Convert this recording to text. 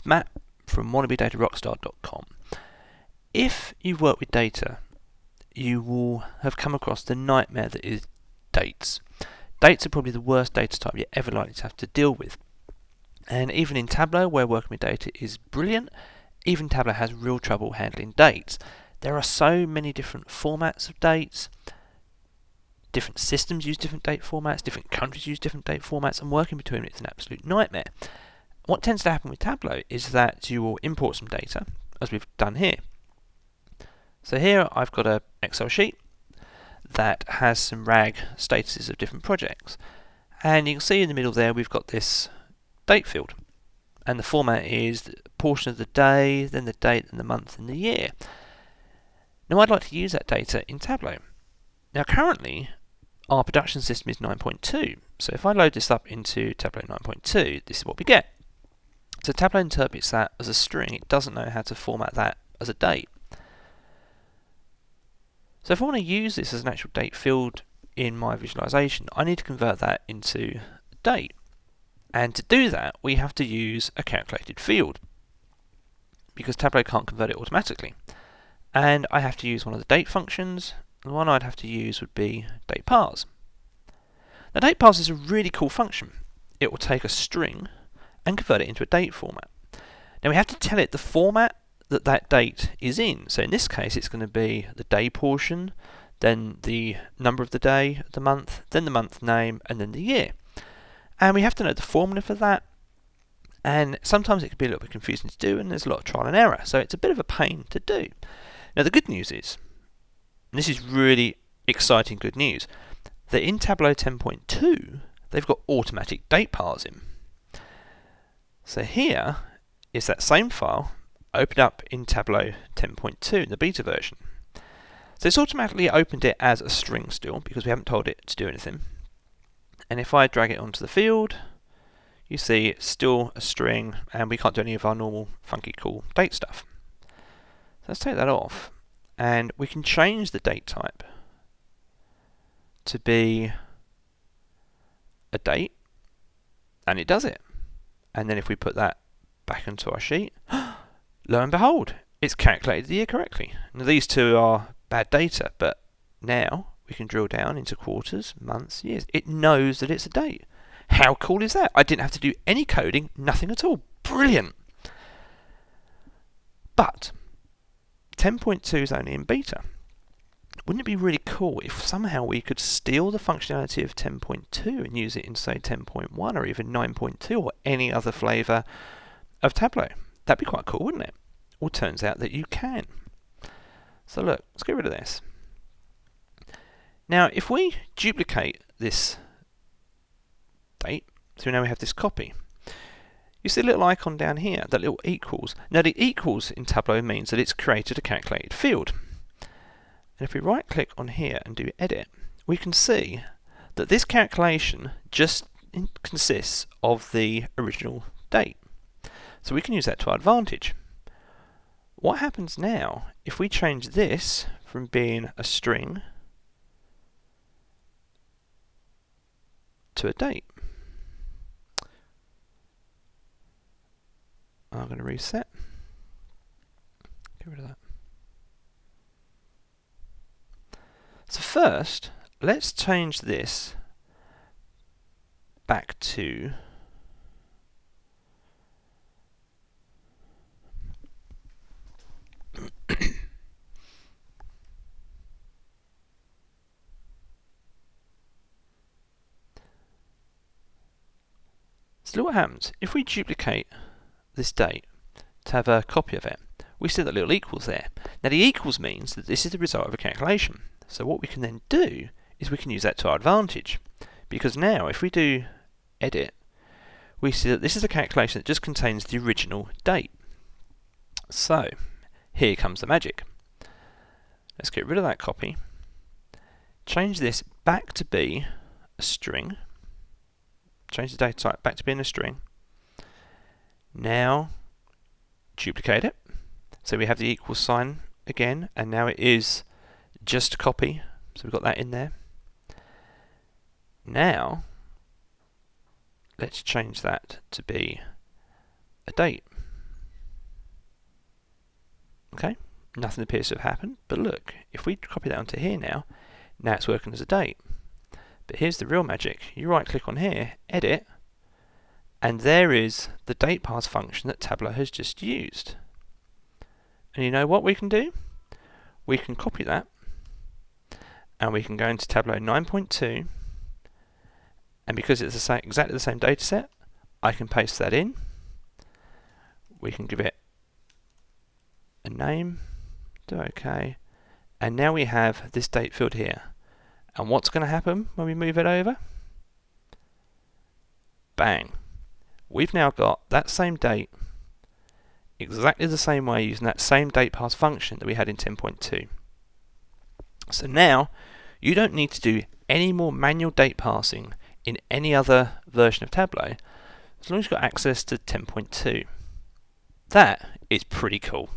It's Matt from wannabedatarockstar.com. If you've worked with data, you will have come across the nightmare that is dates. Dates are probably the worst data type you're ever likely to have to deal with. And even in Tableau, where working with data is brilliant, even Tableau has real trouble handling dates. There are so many different formats of dates. Different systems use different date formats, different countries use different date formats, and working between it is an absolute nightmare. What tends to happen with Tableau is that you will import some data, as we've done here. So here I've got an Excel sheet that has some RAG statuses of different projects. And you can see in the middle there we've got this date field. And the format is the portion of the day, then the date, then the month, and the year. Now I'd like to use that data in Tableau. Now currently our production system is 9.2, so if I load this up into Tableau 9.2, this is what we get. So Tableau interprets that as a string, it doesn't know how to format that as a date. So if I want to use this as an actual date field in my visualization, I need to convert that into a date. And to do that, we have to use a calculated field, because Tableau can't convert it automatically. And I have to use one of the date functions. The one I'd have to use would be DateParse. Now DateParse is a really cool function. It will take a string and convert it into a date format. Now we have to tell it the format that that date is in. So in this case it's going to be the day portion, then the number of the day, the month, then the month name, and then the year. And we have to know the formula for that. And sometimes it can be a little bit confusing to do, and there's a lot of trial and error. So it's a bit of a pain to do. Now the good news is, and this is really exciting good news, that in Tableau 10.2 they've got automatic date parsing. So here is that same file opened up in Tableau 10.2, the beta version. So it's automatically opened it as a string still, because we haven't told it to do anything. And if I drag it onto the field, you see it's still a string, and we can't do any of our normal funky cool date stuff. So let's take that off, and we can change the date type to be a date, and it does it. And then if we put that back into our sheet, lo and behold, it's calculated the year correctly. Now these two are bad data, but now we can drill down into quarters, months, years. It knows that it's a date. How cool is that? I didn't have to do any coding, nothing at all. Brilliant! But 10.2 is only in beta. Wouldn't it be really cool if somehow we could steal the functionality of 10.2 and use it in, say, 10.1 or even 9.2 or any other flavour of Tableau? That'd be quite cool, wouldn't it? Well, turns out that you can. So look, let's get rid of this. Now, if we duplicate this date, so now we have this copy, you see a little icon down here, that little equals. Now the equals in Tableau means that it's created a calculated field. And if we right click on here and do edit, we can see that this calculation just consists of the original date. So we can use that to our advantage. What happens now if we change this from being a string to a date? I'm going to reset. Get rid of that. So first, let's change this back to so look what happens. If we duplicate this date to have a copy of it, we see that little equals there. Now the equals means that this is the result of a calculation. So what we can then do is we can use that to our advantage, because now if we do edit, we see that this is a calculation that just contains the original date. So here comes the magic. Let's get rid of that copy, change this back to be a string, change the data type back to being a string. Now duplicate it, so we have the equal sign again, and now it is just a copy, so we've got that in there. Now let's change that to be a date. Okay, nothing appears to have happened, but look, if we copy that onto here now it's working as a date. But here's the real magic. You right click on here, edit, and there is the DateParse function that Tableau has just used. And you know what we can do? We can copy that, and we can go into Tableau 9.2, and because it's exactly the same data set, I can paste that in. We can give it a name, do OK, and now we have this date field here. And what's going to happen when we move it over? Bang! We've now got that same date exactly the same way using that same DateParse function that we had in 10.2. So now you don't need to do any more manual date parsing in any other version of Tableau as long as you've got access to 10.2. That is pretty cool.